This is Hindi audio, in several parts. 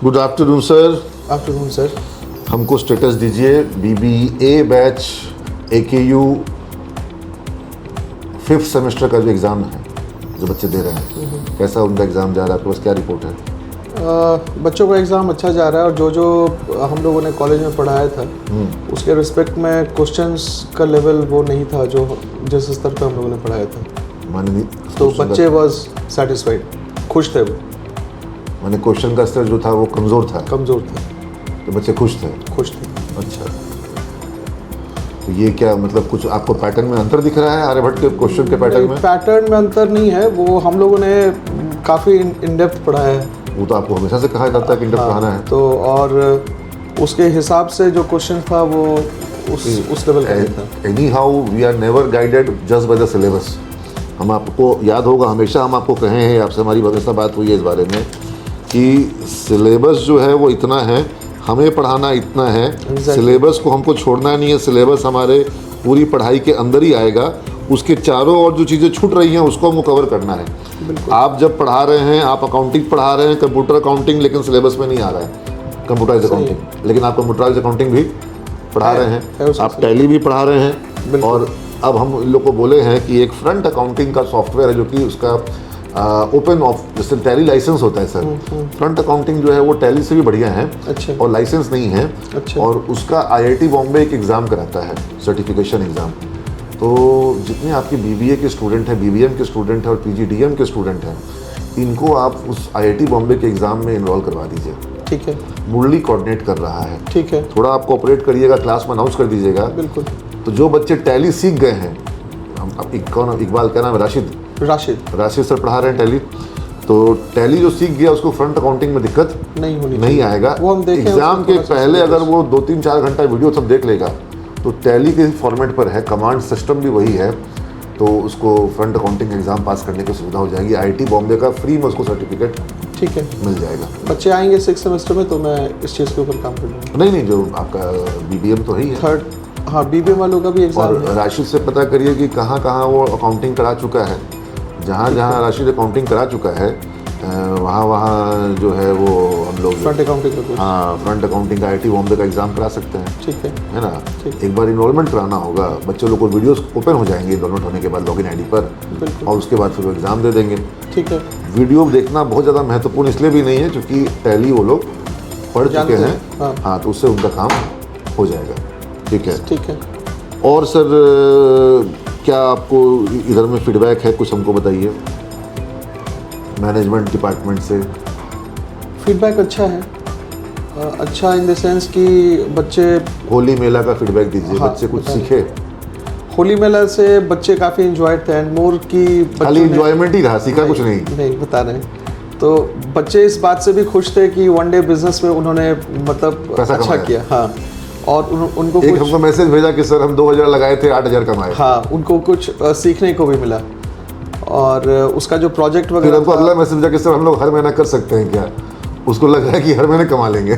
Good afternoon sir. Afternoon sir. हमको स्टेटस दीजिए, BBA batch AKU 5th semester का जो एग्ज़ाम है जो बच्चे दे रहे हैं, कैसा उनका एग्ज़ाम जा रहा है? आपके पास क्या रिपोर्ट है? बच्चों का एग्ज़ाम अच्छा जा रहा है और जो हम लोगों ने कॉलेज में पढ़ाया था उसके रिस्पेक्ट में क्वेश्चंस का लेवल वो नहीं था जो जिस स्तर पर हम लोगों ने पढ़ाया था। माने तो बच्चे वॉज सेटिस्फाइड, खुश थे वो। माने क्वेश्चन का स्तर जो था वो कमज़ोर था, तो बच्चे खुश थे। अच्छा, तो ये क्या मतलब कुछ आपको पैटर्न में अंतर दिख रहा है आर्यभट्ट के क्वेश्चन के पैटर्न में? पैटर्न में अंतर नहीं है, वो हम लोगों ने काफ़ी इन डेप्थ पढ़ाया है। वो तो आपको हमेशा से कहा जाता है कि इंटर पढ़ाना है। तो और उसके हिसाब से जो क्वेश्चन था वो उस लेवल का था। Anyhow we are never guided just by the syllabus. हम आपको याद होगा, हमेशा हम आपको कहे हैं, आपसे हमारी हमेशा बात हुई है इस बारे में कि सिलेबस जो है वो इतना है, हमें पढ़ाना इतना है। सिलेबस को हमको छोड़ना नहीं है, सिलेबस हमारे पूरी पढ़ाई के अंदर ही आएगा। उसके चारों ओर जो चीज़ें छूट रही हैं उसको हमको कवर करना है। आप जब पढ़ा रहे हैं, आप अकाउंटिंग पढ़ा रहे हैं, कंप्यूटर अकाउंटिंग, लेकिन सिलेबस में नहीं आ रहा है कंप्यूटराइज अकाउंटिंग, लेकिन आप कंप्यूटराइज अकाउंटिंग भी पढ़ा रहे हैं, आप टैली भी पढ़ा रहे हैं। और अब हम इन लोग को बोले हैं कि एक फ्रंट अकाउंटिंग का सॉफ्टवेयर है जो कि उसका ओपन ऑफ जैसे टैली लाइसेंस होता है सर, फ्रंट अकाउंटिंग जो है वो टैली से भी बढ़िया है। अच्छा। और लाइसेंस नहीं है। अच्छा। और उसका IIT बॉम्बे एक एग्ज़ाम कराता है, सर्टिफिकेशन एग्ज़ाम। तो जितने आपके BBA के स्टूडेंट हैं, BBM के स्टूडेंट हैं और PGDM के स्टूडेंट हैं, इनको आप उस IIT बॉम्बे के एग्ज़ाम में इन्वॉल्व करवा दीजिए। ठीक है। मुरली कोऑर्डिनेट कर रहा है। ठीक है। थोड़ा आप कोऑपरेट करिएगा, क्लास में अनाउंस कर दीजिएगा। बिल्कुल। तो जो बच्चे टैली सीख गए हैं, कौन इकबाल क्या नाम है? राशिद सर पढ़ा रहे हैं टैली। तो टैली जो सीख गया उसको फ्रंट अकाउंटिंग में दिक्कत नहीं आएगा। वो हम देखें एग्जाम के पहले अगर वो 2-3-4 घंटा वीडियो सब देख लेगा तो टैली के फॉर्मेट पर है, कमांड सिस्टम भी वही है, तो उसको फ्रंट अकाउंटिंग एग्जाम पास करने की सुविधा हो जाएगी। IIT बॉम्बे का फ्री में उसको सर्टिफिकेट ठीक है मिल जाएगा। बच्चे आएंगे 6th सेमेस्टर में तो मैं इस चीज़ के ऊपर काम करूँगा। नहीं, जो आपका BBM तो ही है। थर्ड, हाँ, BBM वालों का भी एग्जाम और राशिद से पता करिए कि कहाँ वो अकाउंटिंग करा चुका है। जहाँ राशिद अकाउंटिंग करा चुका है वहाँ जो है वो हम लोग फ्रंट अकाउंटिंग, हाँ, फ्रंट अकाउंटिंग का IIT बॉम्बे का एग्ज़ाम करा सकते हैं। ठीक है ना? एक बार इनरोलमेंट कराना होगा, बच्चों लोग को वीडियोस ओपन हो जाएंगे इनरोलमेंट होने के बाद लॉगिन ID पर, और उसके बाद फिर वो एग्ज़ाम दे देंगे। ठीक है। वीडियो देखना बहुत ज़्यादा महत्वपूर्ण इसलिए भी नहीं है क्योंकि टैली वो लोग पढ़ चुके हैं। हाँ, तो उससे उनका काम हो जाएगा। ठीक है। और सर क्या आपको इधर में फीडबैक है? कुछ हमको बताइए मैनेजमेंट डिपार्टमेंट से। फीडबैक अच्छा है, अच्छा इन द सेंस कि बच्चे होली मेला का फीडबैक दीजिए। हाँ, बच्चे कुछ सीखे? होली मेला से बच्चे काफ़ी इंजॉयड थे एंड मोर की खाली इंजॉयमेंट ही रहा, सीखा कुछ नहीं बता रहे। तो बच्चे इस बात से भी खुश थे कि वन डे बिजनेस में उन्होंने मतलब अच्छा किया। हाँ, और उनको एक हमको मैसेज भेजा कि सर हम 2000 लगाए थे, 8000 कमाए। हाँ, उनको कुछ सीखने को भी मिला। और उसका जो प्रोजेक्ट वगैरह, फिर हमको अगला मैसेज भेजा कि सर हम लोग हर महीना कर सकते हैं क्या? उसको लग रहा है कि हर महीने कमा लेंगे।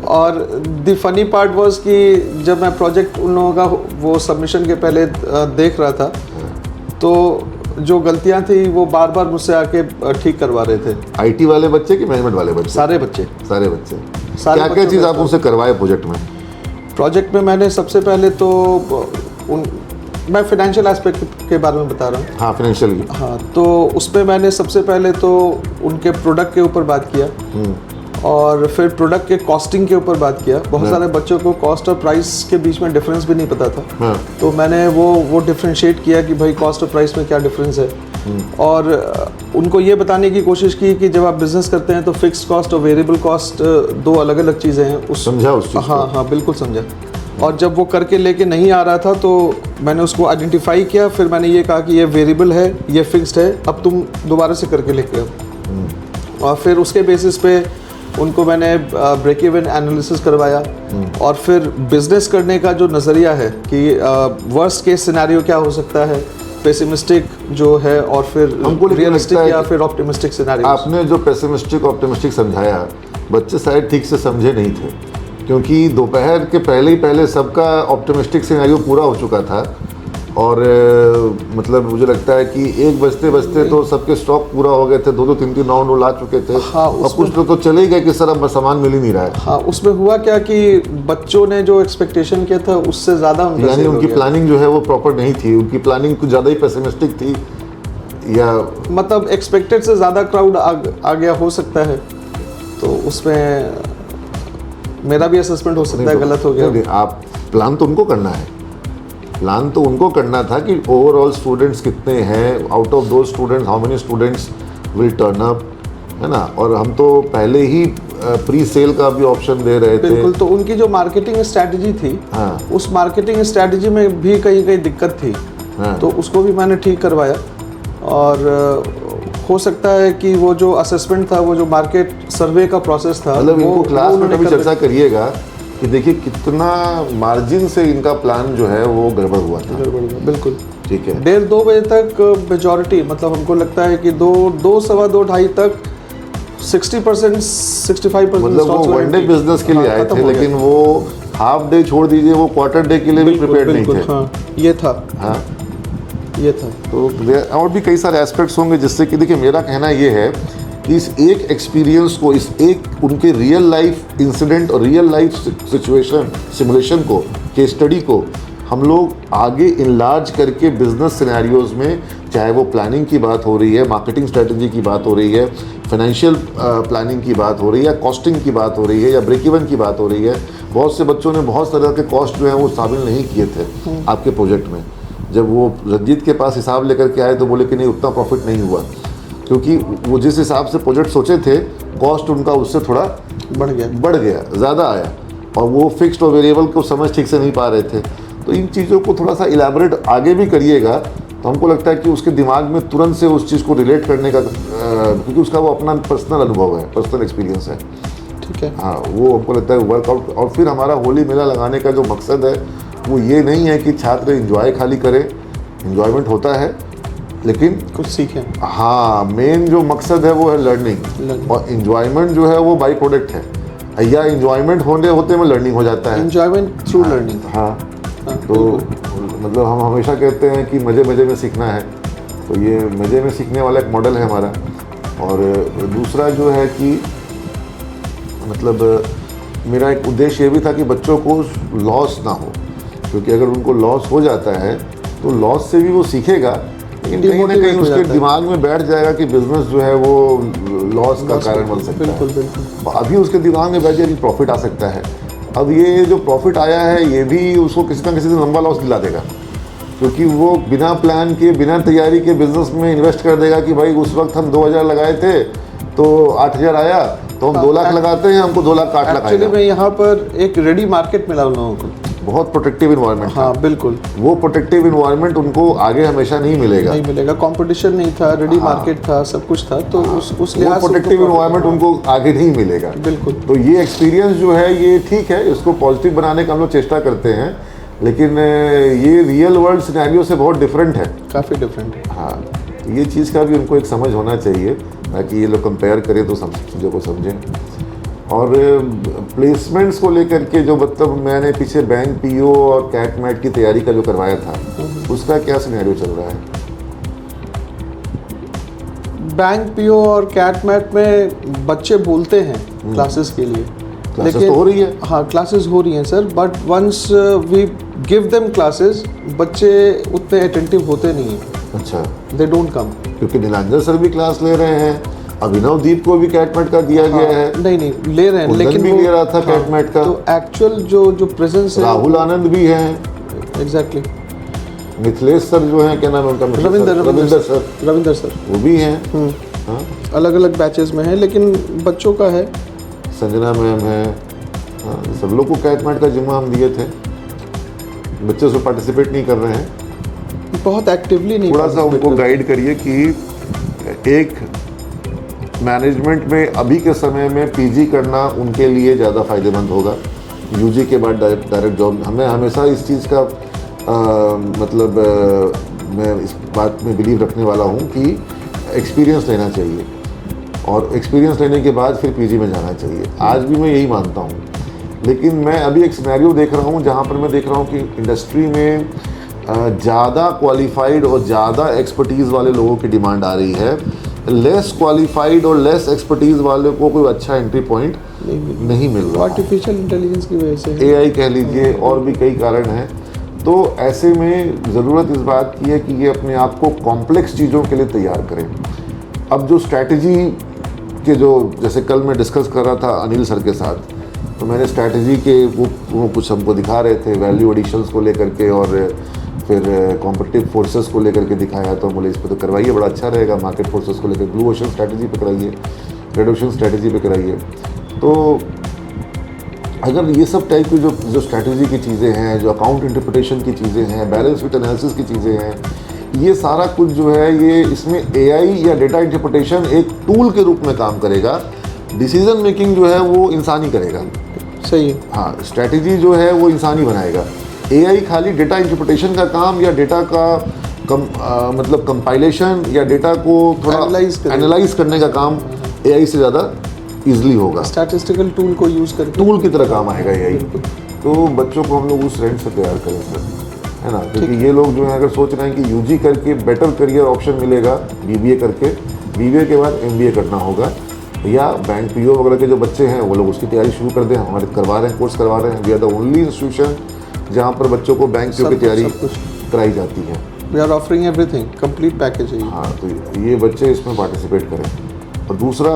और द फनी पार्ट वाज कि जब मैं प्रोजेक्ट उन लोगों का वो सबमिशन के पहले देख रहा था तो जो गलतियां थी वो बार बार मुझसे आके ठीक करवा रहे थे। IT वाले बच्चे कि मैनेजमेंट वाले बच्चे? सारे बच्चे। क्या चीज़ आप उनसे करवाए प्रोजेक्ट में? मैंने सबसे पहले तो मैं फाइनेंशियल एस्पेक्ट के बारे में बता रहा हूँ। हाँ, फाइनेंशियल। हाँ, तो उसमें मैंने सबसे पहले तो उनके प्रोडक्ट के ऊपर बात किया और फिर प्रोडक्ट के कॉस्टिंग के ऊपर बात किया। बहुत सारे बच्चों को कॉस्ट और प्राइस के बीच में डिफरेंस भी नहीं पता था। तो मैंने वो डिफ्रेंशिएट किया कि भाई कॉस्ट और प्राइस में क्या डिफरेंस है, और उनको ये बताने की कोशिश की कि जब आप बिजनेस करते हैं तो फिक्स्ड कॉस्ट और वेरिएबल कॉस्ट दो अलग अलग चीज़ें हैं। समझा उस चीज़? हाँ, बिल्कुल समझा। और जब वो करके लेके नहीं आ रहा था तो मैंने उसको आइडेंटिफाई किया। फिर मैंने ये कहा कि ये वेरिएबल है, ये फिक्स्ड है, अब तुम दोबारा से करके लेके आओ। और फिर उसके बेसिस पे उनको मैंने ब्रेक इवन एनालिसिस करवाया। और फिर बिजनेस करने का जो नज़रिया है कि वर्स्ट केस सिनेरियो क्या हो सकता है, पेसिमिस्टिक जो है, और फिर रियलिस्टिक या फिर ऑप्टिमिस्टिक सिनेरियो। आपने जो पेसिमिस्टिक ऑप्टिमिस्टिक समझाया, बच्चे शायद ठीक से समझे नहीं थे, क्योंकि दोपहर के पहले सबका ऑप्टिमिस्टिक सिनेरियो पूरा हो चुका था और मतलब मुझे लगता है कि एक बजते बजते तो सबके स्टॉक पूरा हो गए थे, 2-2 3-3 राउंड ला चुके थे। हाँ, और कुछ लोग तो चले ही गए कि सर अब सामान मिल ही नहीं रहा है। हाँ, उसमें हुआ क्या कि बच्चों ने जो एक्सपेक्टेशन किया था उससे ज़्यादा उनका यानी sale हो उनकी गया। प्लानिंग जो है वो प्रॉपर नहीं थी, उनकी प्लानिंग कुछ ज़्यादा ही पेसिमिस्टिक थी, या मतलब एक्सपेक्टेड से ज़्यादा क्राउड आ गया हो सकता है, तो उसमें मेरा भी असेसमेंट हो सकता है गलत हो गया। नहीं, आप प्लान तो उनको करना है, प्लान तो उनको करना था कि ओवरऑल स्टूडेंट्स कितने हैं, आउट ऑफ दो students how many students will turn up, है ना। और हम तो पहले ही प्री सेल का भी ऑप्शन दे रहे थे। बिल्कुल, तो उनकी जो मार्केटिंग स्ट्रैटेजी थी, हाँ। उस मार्केटिंग स्ट्रैटेजी में भी कहीं कहीं दिक्कत थी। हाँ। तो उसको भी मैंने ठीक करवाया, और हो सकता है कि वो जो असेसमेंट था, वो जो मार्केट सर्वे का प्रोसेस था, मतलब इनको वो क्लास में उन्होंने कभी कर चर्चा करिएगा कि देखिए कितना मार्जिन से इनका प्लान जो है वो गड़बड़ हुआ था। बिल्कुल ठीक है, 1:30-2 बजे तक मेजॉरिटी, मतलब हमको लगता है कि 2 सवा 2 ढाई तक 60% 65% मतलब वो वनडे बिजनेस के लिए आए थे, लेकिन वो हाफ डे छोड़ दीजिए, वो क्वार्टर डे के लिए भी प्रिपेयर्ड नहीं थे। हाँ, ये था। हाँ, ये था। तो और भी कई सारे एस्पेक्ट्स होंगे जिससे कि देखिए मेरा कहना ये है कि इस एक एक्सपीरियंस को, इस एक उनके रियल लाइफ इंसिडेंट और रियल लाइफ सिचुएशन सिमुलेशन को, केस स्टडी को हम लोग आगे इनलार्ज करके बिजनेस सिनेरियोज में, चाहे वो प्लानिंग की बात हो रही है, मार्केटिंग स्ट्रेटजी की बात हो रही है, फाइनेंशियल प्लानिंग की बात हो रही है, या कॉस्टिंग की बात हो रही है, या ब्रेक इवन की बात हो रही है। बहुत से बच्चों ने बहुत तरह के कॉस्ट जो है वो शामिल नहीं किए थे आपके प्रोजेक्ट में। जब वो रंजीत के पास हिसाब लेकर के आए तो बोले कि नहीं, उतना प्रॉफिट नहीं हुआ, क्योंकि वो जिस हिसाब से प्रोजेक्ट सोचे थे, कॉस्ट उनका उससे थोड़ा बढ़ गया, ज़्यादा आया, और वो फिक्स्ड और वेरिएबल को समझ ठीक से नहीं पा रहे थे। तो इन चीज़ों को थोड़ा सा इलेबोरेट आगे भी करिएगा, तो हमको लगता है कि उसके दिमाग में तुरंत से उस चीज़ को रिलेट करने का, क्योंकि उसका वो अपना पर्सनल अनुभव है, पर्सनल एक्सपीरियंस है। ठीक है। हाँ, वो हमको लगता है वर्कआउट। और फिर हमारा होली मेला लगाने का जो मकसद है वो ये नहीं है कि छात्र एंजॉय खाली करें, एंजॉयमेंट होता है, लेकिन कुछ सीखें। हाँ, मेन जो मकसद है वो है लर्निंग, और एंजॉयमेंट जो है वो बाई प्रोडक्ट है, या एंजॉयमेंट होते में लर्निंग हो जाता है, एंजॉयमेंट थ्रू लर्निंग। हाँ। तो मतलब हम हमेशा कहते हैं कि मज़े मज़े में सीखना है, तो ये मज़े में सीखने वाला एक मॉडल है हमारा। और दूसरा जो है कि मतलब मेरा एक उद्देश्य ये भी था कि बच्चों को लॉस ना हो, क्योंकि अगर उनको लॉस हो जाता है तो लॉस से भी वो सीखेगा, लेकिन कहीं ना कहीं उसके दिमाग में बैठ जाएगा कि बिजनेस जो है वो लॉस का कारण बन सकता है। बिल्कुल। अभी उसके दिमाग में बैठ जाएगा कि प्रॉफिट आ सकता है। अब ये जो प्रॉफिट आया है ये भी उसको किसी ना किसी से लंबा लॉस दिला देगा, क्योंकि वो बिना प्लान के, बिना तैयारी के बिजनेस में इन्वेस्ट कर देगा कि भाई उस वक्त हम 2000 लगाए थे तो 8000 आया, तो हम 2 लाख लगाते हैं, हमको 2 लाख का 8 लाख आएगा। एक्चुअली में यहाँ पर एक रेडी मार्केट मिला उन लोगों को, बहुत प्रोटेक्टिव इन्वायरमेंट। हाँ बिल्कुल, वो प्रोटेक्टिव इन्वायरमेंट उनको आगे हमेशा नहीं मिलेगा। कंपटीशन नहीं था, रेडी मार्केट था, सब कुछ था, तो उस लिहाज से प्रोटेक्टिव इन्वायरमेंट उनको आगे नहीं मिलेगा। बिल्कुल। तो ये एक्सपीरियंस जो है ये ठीक है, इसको पॉजिटिव बनाने का हम लोग चेष्टा करते हैं, लेकिन ये रियल वर्ल्ड सिनेरियो से बहुत डिफरेंट है, काफ़ी डिफरेंट है। हाँ, ये चीज़ का भी उनको एक समझ होना चाहिए, ताकि ये लोग कंपेयर करें तो चीज़ों को समझें। और प्लेसमेंट्स को लेकर के जो मतलब मैंने पीछे बैंक पीओ और कैट मैट की तैयारी का जो करवाया था, उसका क्या सिनेरियो चल रहा है? बैंक पीओ और कैट मैट में बच्चे बोलते हैं क्लासेस के लिए, लेकिन तो हो रही है। हाँ, क्लासेस हो रही हैं sir, but once we give them classes, बच्चे उतने अटेंटिव होते नहीं हैं। अच्छा, दे डोंट कम। क्योंकि नीलांजन सर भी क्लास ले रहे हैं, अभिनव दीप को भी कैटमेट का दिया गया है। नहीं ले रहे हैं, लेकिन भी ले रहा था कैटमेट का। तो एक्चुअल जो प्रेजेंस है, राहुल आनंद भी हैं, एग्जैक्टली। मिथिलेश सर जो हैं, क्या नाम है उनका? रविंदर सर वो भी हैं। हाँ, अलग अलग बैचेस में हैं, लेकिन बच्चों का है। संजना मैम है, हाँ, सब लोग को कैटमेट का जिम्मा हम दिए थे। बच्चे उसमें पार्टिसिपेट नहीं कर रहे हैं, बहुत एक्टिवली नहीं। थोड़ा सा उनको गाइड करिए कि एक मैनेजमेंट में अभी के समय में पीजी करना उनके लिए ज़्यादा फ़ायदेमंद होगा, यूजी के बाद डायरेक्ट जॉब। हमें हमेशा इस चीज़ का मैं इस बात में बिलीव रखने वाला हूँ कि एक्सपीरियंस लेना चाहिए, और एक्सपीरियंस लेने के बाद फिर पीजी में जाना चाहिए। आज भी मैं यही मानता हूँ, लेकिन मैं अभी एक सिनेरियो देख रहा हूँ जहाँ पर मैं देख रहा हूँ कि इंडस्ट्री में ज़्यादा क्वालिफाइड और ज़्यादा एक्सपर्टीज़ वाले लोगों की डिमांड आ रही है। लेस क्वालिफाइड और लेस एक्सपर्टीज़ वाले को कोई अच्छा एंट्री पॉइंट नहीं मिल रहा। आर्टिफिशियल इंटेलिजेंस की वजह से, AI कह लीजिए, और भी कई कारण हैं। तो ऐसे में ज़रूरत इस बात की है कि ये अपने आप को कॉम्प्लेक्स चीज़ों के लिए तैयार करें। अब जो स्ट्रैटेजी के जो, जैसे कल मैं डिस्कस कर रहा था अनिल सर के साथ, तो मैंने स्ट्रैटेजी के वो कुछ हमको दिखा रहे थे वैल्यू एडिशंस को लेकर के, और फिर कॉम्पिटिटिव फोर्सेस को लेकर के दिखाया। तो बोले इस पर तो करवाइए, बड़ा अच्छा रहेगा। मार्केट फोर्सेस को लेकर ब्लू ओशन स्ट्रैटेजी पे कराइए, रेड ओशन स्ट्रैटेजी पे कराइए। तो अगर ये सब टाइप की जो स्ट्रैटेजी की चीज़ें हैं, जो अकाउंट इंटरप्रिटेशन की चीज़ें हैं, बैलेंस शीट एनालिसिस की चीज़ें हैं, ये सारा कुछ जो है, ये इसमें AI या डेटा इंटरप्रिटेशन एक टूल के रूप में काम करेगा। डिसीजन मेकिंग जो है वो इंसान ही करेगा। सही है। हाँ, स्ट्रैटेजी जो है वो इंसान ही बनाएगा। AI खाली डेटा इंटरप्रिटेशन का काम या डेटा का मतलब कंपाइलेशन या डेटा को थोड़ा एनालाइज करने का काम AI से ज़्यादा ईजिली होगा। स्टैटिस्टिकल टूल को यूज़ करके टूल की तरह काम आएगा AI। तो बच्चों को हम लोग उस रेंज से तैयार करें सर, है ना। क्योंकि ये लोग जो है अगर सोच रहे हैं कि UG करके बेटर करियर ऑप्शन मिलेगा, BBA करके, BBA के बाद MBA करना होगा, या बैंक PO वगैरह के जो बच्चे हैं वो लोग उसकी तैयारी शुरू कर दें। हमारे करवा रहे हैं, कोर्स करवा रहे हैं। We are the only institution जहाँ पर बच्चों को बैंक PO की तैयारी कराई जाती है। We are offering everything, complete package है। हाँ, तो ये बच्चे इसमें पार्टिसिपेट करें। और दूसरा,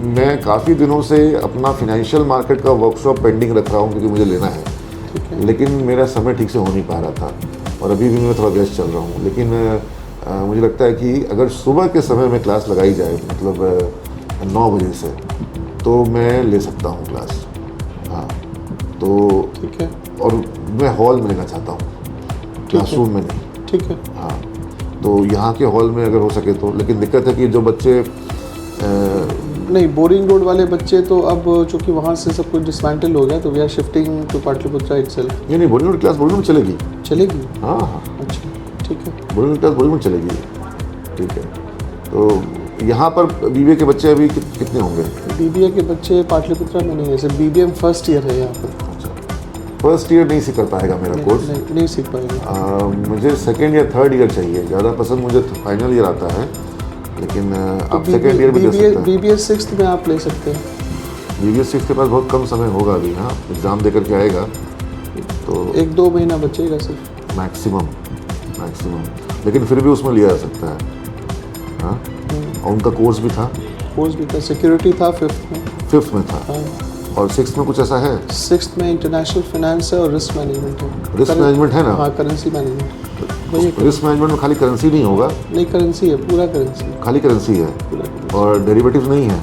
मैं काफ़ी दिनों से अपना फिनेंशियल मार्केट का वर्कशॉप पेंडिंग रख रहा हूँ क्योंकि मुझे लेना है, लेकिन मेरा समय ठीक से हो नहीं पा रहा था, और अभी भी मैं थोड़ा व्यस्त चल रहा हूँ। लेकिन मुझे लगता है कि अगर सुबह के समय में क्लास लगाई जाए, मतलब 9 बजे से, तो मैं ले सकता हूँ क्लास। हाँ, तो ठीक है। और मैं हॉल में लेना चाहता हूँ, क्लासरूम में नहीं। ठीक है। हाँ, तो यहाँ के हॉल में अगर हो सके तो। लेकिन दिक्कत है कि जो बच्चे नहीं, बोरिंग रोड वाले बच्चे तो अब चूँकि वहाँ से सब कुछ डिसमेंटल हो गया, तो we are shifting to Pataliputra itself. नहीं, बोरिंग रोड क्लास बोरिंग में चलेगी। चलेगी? हाँ हाँ, अच्छा, ठीक है। बोरिंग रोड क्लास बोरिंग में चलेगी। ठीक है। तो यहाँ पर BBA के बच्चे अभी कितने होंगे? BBA के बच्चे पाटलिपुत्रा में नहीं है सर, BBM फर्स्ट ईयर है यहाँ पर। अच्छा, फर्स्ट ईयर नहीं सीख पाएगा मेरा कोर्स? नहीं सीख पाएगा। मुझे सेकेंड या थर्ड ईयर चाहिए। ज़्यादा पसंद मुझे फाइनल ईयर आता है, लेकिन आप सेकेंड ईयर भी दे सकते हैं। BBA 6th में आप ले सकते हैं। BBA 6 के पास बहुत कम समय होगा अभी। हाँ, एग्ज़ाम दे करके आएगा तो 1-2 महीना बचेगा सिर्फ मैक्सिमम, लेकिन फिर भी उसमें लिया जा सकता है। हाँ, और उनका कोर्स भी था सिक्योरिटी था 5th में था। हाँ। और 6th में कुछ ऐसा है? 6th में इंटरनेशनल फाइनेंस है और रिस्क मैनेजमेंट है। रिस्क मैनेजमेंट है ना? हाँ, करेंसी मैनेजमेंट। रिस्क मैनेजमेंट में खाली करेंसी नहीं होगा? नहीं, करेंसी है, पूरा करेंसी। खाली करेंसी है और डेरिवेटिव्स नहीं है?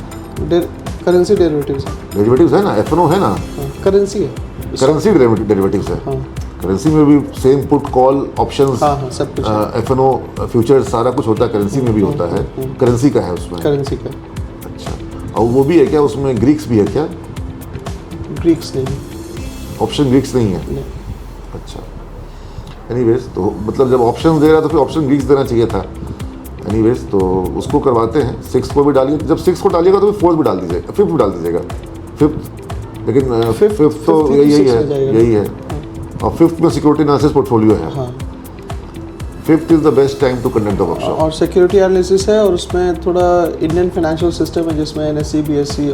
करेंसी डेरिवेटिव्स है। डेरिवेटिव्स है ना, F&O है ना? करेंसी है, करेंसी डेरिवेटिव्स है। हाँ। करेंसी में भी सेम पुट कॉल ऑप्शंस, हाँ, सब कुछ F&O फ्यूचर्स सारा कुछ होता है, करेंसी में भी होता है। करेंसी का है उसमें? करेंसी का। अच्छा, और वो भी है क्या उसमें? ग्रीक्स भी है क्या? ग्रीक्स नहीं, ऑप्शन ग्रीक्स नहीं है। नहीं। अच्छा, एनीवेज, तो मतलब जब ऑप्शन दे रहा तो फिर ऑप्शन ग्रीक्स देना चाहिए था। एनीवेज, तो उसको करवाते हैं। 6 को भी डालिए, जब 6 को डालिएगा तो 4th भी डाल दीजिएगा, 5th भी डाल दीजिएगा। 5th, लेकिन 5th तो यही है। और 5th में सिक्योरिटी एनालिसिस पोर्टफोलियो है। हाँ। 5th is the best time to conduct the workshop. और सिक्योरिटी एनालिसिस है, और उसमें थोड़ा इंडियन फाइनेंशियल सिस्टम है जिसमें NSE, BSE,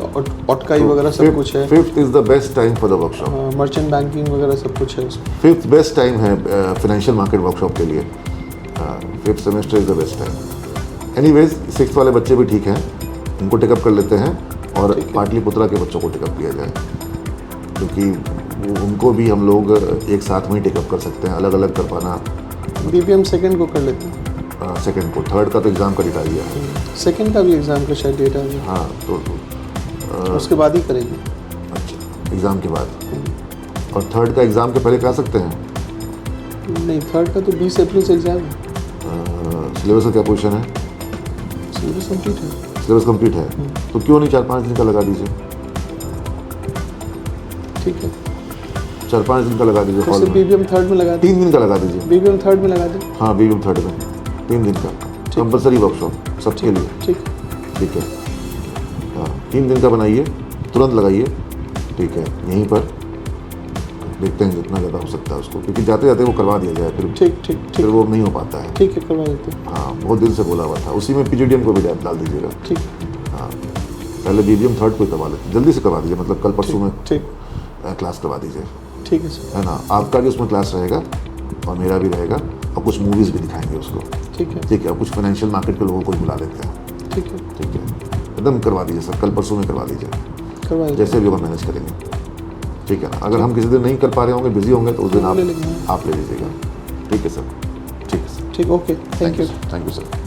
ऑटकाई वगैरह सब कुछ है। 5th is the best time for the workshop. Merchant banking वगैरह सब कुछ है उसमें। 5th बेस्ट टाइम है फाइनेंशियल मार्केट वर्कशॉप के लिए। 5th semester is the best time. Anyways, 6th वाले बच्चे भी ठीक हैं, उनको टेकअप कर लेते हैं, और पाटलिपुत्रा के बच्चों को टेकअप किया जाए, क्योंकि उनको भी हम लोग एक साथ में ही टेकअप कर सकते हैं। अलग अलग कर पाना। BBM 2nd को कर लेते हैं। 2nd को, 3rd का तो एग्ज़ाम का डेट आ गया है। 2nd का भी एग्ज़ाम का शायद डेट आ गया। हाँ, तो उसके बाद ही करेंगे। अच्छा, एग्ज़ाम के बाद। और 3rd का एग्ज़ाम के पहले करा सकते हैं? नहीं, 3rd का तो 20 अप्रैल से एग्ज़ाम है। सिलेबस का क्या पोजीशन है? सिलेबस कंप्लीट है। सिलेबस कंप्लीट है, तो क्यों नहीं 4-5 दिन का लगा दीजिए? ठीक है, 4-5 दिन का लगा दीजिए। फिर से BBM 3rd में लगा 3 दिन का लगा दीजिए। BBM 3rd में लगा दें। हाँ, BBM 3rd में 3 दिन का कंपलसरी वर्कशॉप सबके लिए। ठीक है। हाँ, 3 दिन का बनाइए, तुरंत लगाइए। ठीक है, यहीं पर देखते हैं जितना ज़्यादा हो सकता है उसको, क्योंकि जाते जाते वो करवा दिया जाए, फिर ठीक ठीक फिर ठीक वो नहीं हो पाता है। ठीक है, करवा देते हैं। हाँ, बहुत दिल से बोला हुआ था। उसी में PGDM को भी डाल दीजिएगा। ठीक हाँ, पहले BBM 3rd को ही करवा लेते, जल्दी से करवा दीजिए, मतलब कल परसों में ठीक क्लास करवा दीजिए, ठीक है सर। है ना। आपका भी उसमें क्लास रहेगा और मेरा भी रहेगा, और कुछ मूवीज़ भी दिखाएंगे उसको, ठीक है ठीक है। और कुछ फाइनेंशियल मार्केट के लोगों को भी बुला लेते हैं, ठीक है, ठीक है। एकदम करवा दीजिए सर, कल परसों में करवा दीजिए, करवा देते जैसे भी हम मैनेज करेंगे, ठीक है ना। अगर हम किसी दिन नहीं कर पा रहे होंगे, बिजी होंगे, तो उस दिन ले लेंगे। आप ले लीजिएगा, ठीक है सर, ठीक है सर, हैं। ठीक, okay, thank you. Thank you sir.